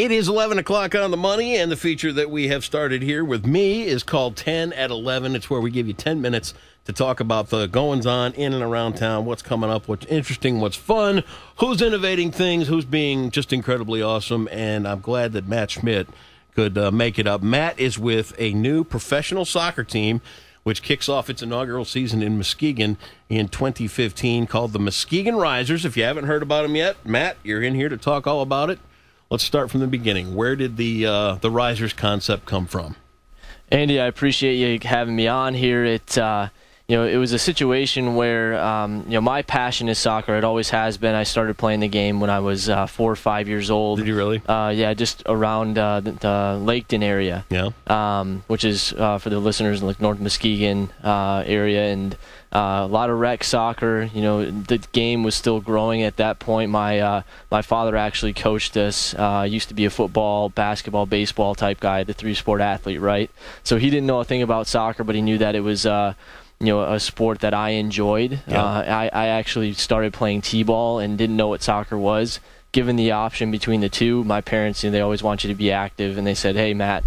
It is 11 o'clock on the money, and the feature that we have started here with me is called 10 at 11. It's where we give you 10 minutes to talk about the goings-on in and around town, what's coming up, what's interesting, what's fun, who's innovating things, who's being just incredibly awesome, and I'm glad that Matt Schmitt could make it up. Matt is with a new professional soccer team, which kicks off its inaugural season in Muskegon in 2015, called the Muskegon Risers. If you haven't heard about them yet, Matt, you're in here to talk all about it. Let's start from the beginning. Where did the Risers concept come from? Andy, I appreciate you having me on here. It was a situation where my passion is soccer. It always has been. I started playing the game when I was 4 or 5 years old. Did you really? Yeah, just around the Laketon area. Yeah. Which is for the listeners in the North Muskegon area, and a lot of rec soccer. The game was still growing at that point. My father actually coached us. Used to be a football, basketball, baseball type guy, the 3-sport athlete, right? So he didn't know a thing about soccer, but he knew that it was a sport that I enjoyed. Yeah. I actually started playing t-ball and didn't know what soccer was. Given the option between the two, my parents, they always want you to be active, and they said, "Hey, Matt,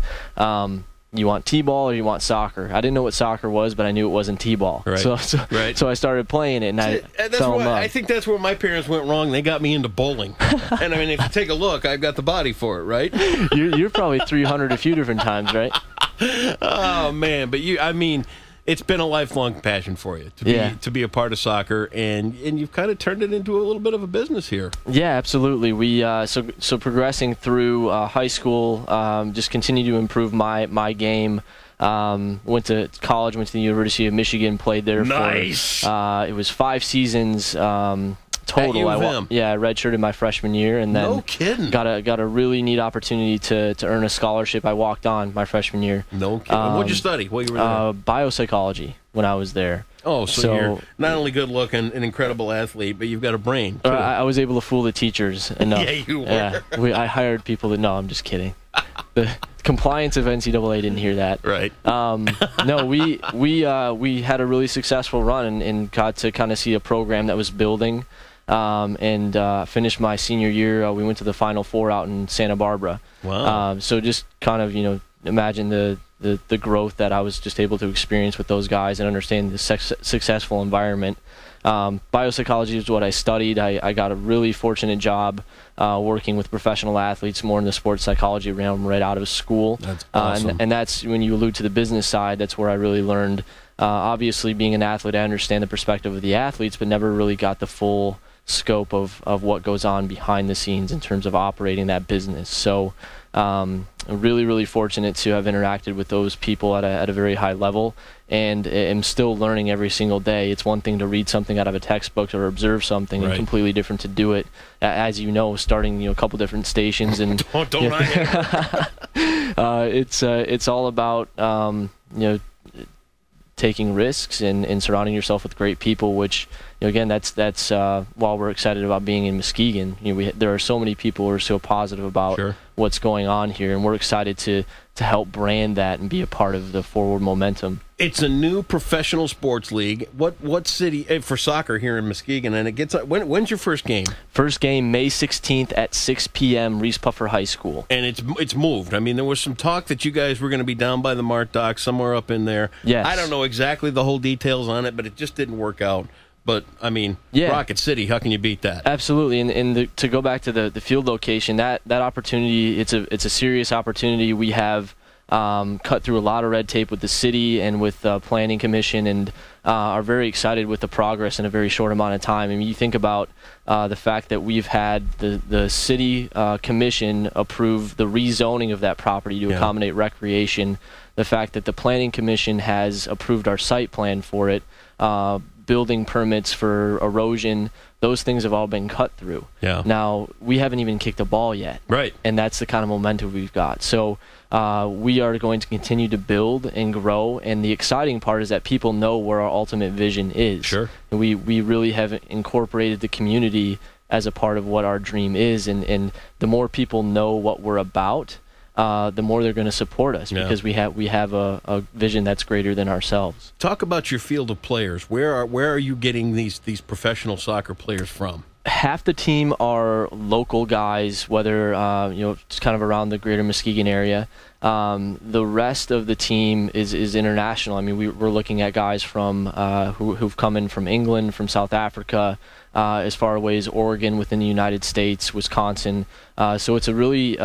you want t-ball or you want soccer?" I didn't know what soccer was, but I knew it wasn't t-ball. Right. So I started playing it, and I fell in love. I think that's where my parents went wrong. They got me into bowling. And I mean, if you take a look, I've got the body for it, right? You're probably 300 a few different times, right? Oh, man. But it's been a lifelong passion for you to be a part of soccer, and you've kind of turned it into a little bit of a business here. Yeah, absolutely. We so progressing through high school, just continue to improve my game. Went to college, went to the University of Michigan, played there. Nice. It was 5 seasons. Total. I redshirted my freshman year, and then no kidding. got a really neat opportunity to earn a scholarship. I walked on my freshman year. No kidding. What'd you study? What you were there? Biopsychology when I was there. Oh, so you're not only good looking, an incredible athlete, but you've got a brain too. I was able to fool the teachers enough. Yeah, you were. Yeah, I hired people that. No, I'm just kidding. The compliance of NCAA didn't hear that. Right. No, we had a really successful run and got to kind of see a program that was building. And finished my senior year. We went to the Final Four out in Santa Barbara. Wow. So just kind of, imagine the growth that I was just able to experience with those guys and understand the successful environment. Biopsychology is what I studied. I got a really fortunate job working with professional athletes more in the sports psychology realm right out of school. That's awesome. And that's when you allude to the business side, that's where I really learned. Obviously, being an athlete, I understand the perspective of the athletes, but never really got the full scope of what goes on behind the scenes in terms of operating that business. So really, really fortunate to have interacted with those people at a very high level, and am still learning every single day. It's one thing to read something out of a textbook or observe something, right, and completely different to do it, as starting a couple different stations. And don't it's all about taking risks and surrounding yourself with great people, which again, that's while we're excited about being in Muskegon, there are so many people who are so positive about what's going on here, and we're excited to help brand that and be a part of the forward momentum. It's a new professional sports league. What city for soccer here in Muskegon? And it gets when's your first game? First game May 16th at 6 p.m. Reese Puffer High School. And it's moved. I mean, there was some talk that you guys were going to be down by the Mart Dock, somewhere up in there. Yes. I don't know exactly the whole details on it, but it just didn't work out. But, I mean, Rocket City, how can you beat that? Absolutely. And to go back to the field location, that opportunity, it's a serious opportunity. We have cut through a lot of red tape with the city and with the Planning Commission, and are very excited with the progress in a very short amount of time. I mean, you think about the fact that we've had the city commission approve the rezoning of that property to accommodate recreation, the fact that the Planning Commission has approved our site plan for it, building permits for erosion, those things have all been cut through. Yeah. Now, we haven't even kicked a ball yet. Right. And that's the kind of momentum we've got. So we are going to continue to build and grow, and the exciting part is that people know where our ultimate vision is. Sure. And we really have incorporated the community as a part of what our dream is, and the more people know what we're about, the more they're going to support us, because we have a vision that's greater than ourselves. Talk about your field of players. Where are you getting these professional soccer players from? half the team are local guys, whether just kind of around the greater Muskegon area. The rest of the team is international. I mean, we're looking at guys from who've come in from England, from South Africa, as far away as Oregon within the United States, Wisconsin. So it's a really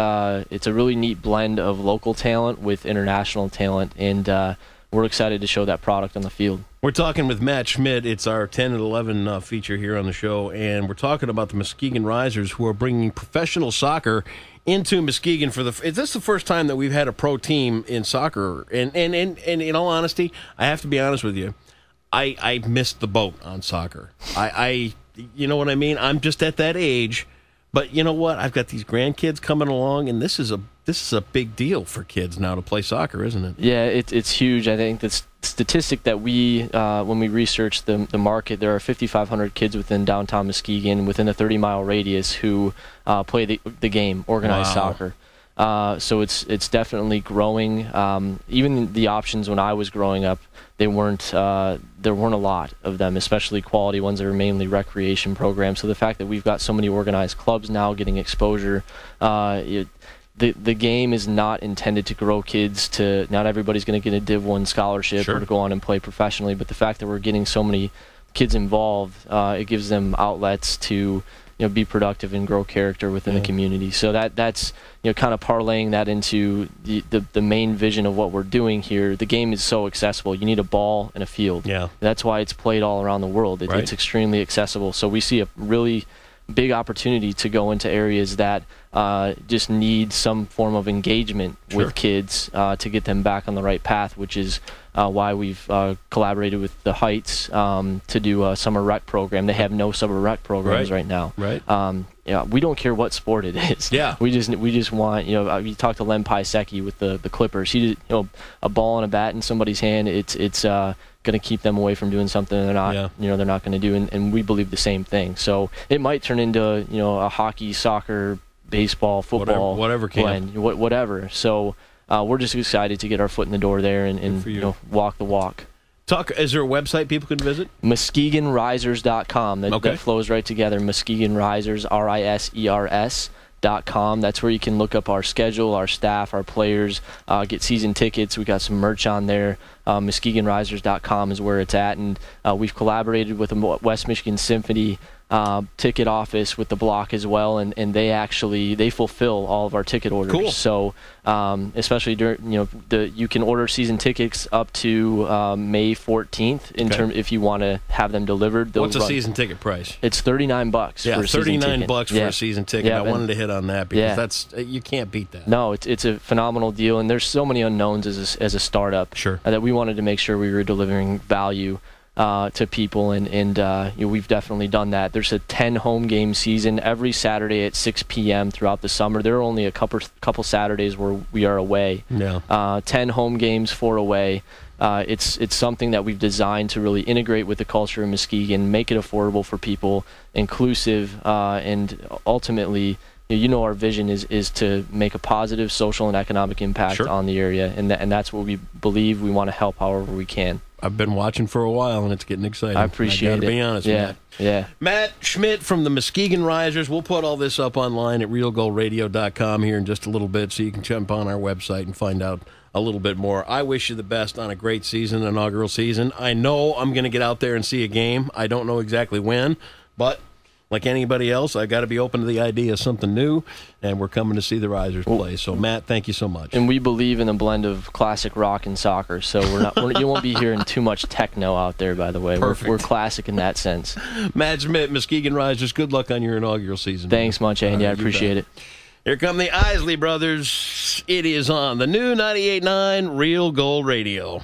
neat blend of local talent with international talent, and we're excited to show that product on the field. We're talking with Matt Schmitt. It's our 10 and 11 feature here on the show, and we're talking about the Muskegon Risers, who are bringing professional soccer into Muskegon for is this the first time that we've had a pro team in soccer? And in all honesty, I have to be honest with you, I missed the boat on soccer. I you know what I mean? I'm just at that age. But you know what? I've got these grandkids coming along, and this is a big deal for kids now to play soccer, isn't it? Yeah, it's huge. I think the statistic that when we researched the market, there are 5,500 kids within downtown Muskegon, within a 30-mile radius, who play the game, organized soccer. So it's definitely growing. Even the options when I was growing up, there weren't a lot of them, especially quality ones that are mainly recreation programs. So the fact that we've got so many organized clubs now getting exposure, the game is not intended to grow kids to. Not everybody's going to get a Div 1 scholarship or to go on and play professionally. But the fact that we're getting so many kids involved, it gives them outlets to be productive and grow character within the community. So that's kind of parlaying that into the main vision of what we're doing here. The game is so accessible. You need a ball and a field. Yeah. That's why it's played all around the world. It's extremely accessible. So we see a really big opportunity to go into areas that just need some form of engagement with kids to get them back on the right path, which is why we've collaborated with the Heights to do a summer rec program. They have no summer rec programs right now. Right. We don't care what sport it is. Yeah. We just want, you talk to Len Piasecki with the Clippers. He a ball and a bat in somebody's hand. It's going to keep them away from doing something they're not they're not going to do, and we believe the same thing. So it might turn into a hockey, soccer, baseball, football, whatever blend, whatever. So we're just excited to get our foot in the door there and walk the walk. Is there a website people can visit? MuskegonRisers.com. That flows right together. Muskegon Risers, RISERS.com. That's where you can look up our schedule, our staff, our players, get season tickets. We got some merch on there. MuskegonRisers.com is where it's at, and we've collaborated with the West Michigan Symphony ticket office with the block as well, and they fulfill all of our ticket orders. Cool. So especially during you can order season tickets up to May 14th in term if you want to have them delivered. What's a season ticket price? It's $39. Yeah, for a season ticket. $39 for a season ticket. Yeah, I wanted to hit on that because you can't beat that. No, it's a phenomenal deal, and there's so many unknowns as a startup that we wanted to make sure we were delivering value to people, and we've definitely done that. There's a 10 home game season every Saturday at 6 p.m. throughout the summer. There are only a couple Saturdays where we are away. 10 home games, 4 away. It's something that we've designed to really integrate with the culture of Muskegon, make it affordable for people, inclusive, and ultimately, our vision is to make a positive social and economic impact on the area, and that's what we believe. We want to help however we can. I've been watching for a while, and it's getting exciting. I appreciate it. I gotta be honest, Matt. Yeah. Matt Schmitt from the Muskegon Risers. We'll put all this up online at realgoalradio.com here in just a little bit, so you can jump on our website and find out a little bit more. I wish you the best on a great season, inaugural season. I know I'm going to get out there and see a game. I don't know exactly when, but like anybody else, I got to be open to the idea of something new, and we're coming to see the Risers play. So, Matt, thank you so much. And we believe in a blend of classic rock and soccer, so you won't be hearing too much techno out there, by the way. We're classic in that sense. Matt Schmitt, Muskegon Risers, good luck on your inaugural season. Thanks much, Andy. I appreciate it. Here come the Isley Brothers. It is on the new 98.9 Real Gold Radio.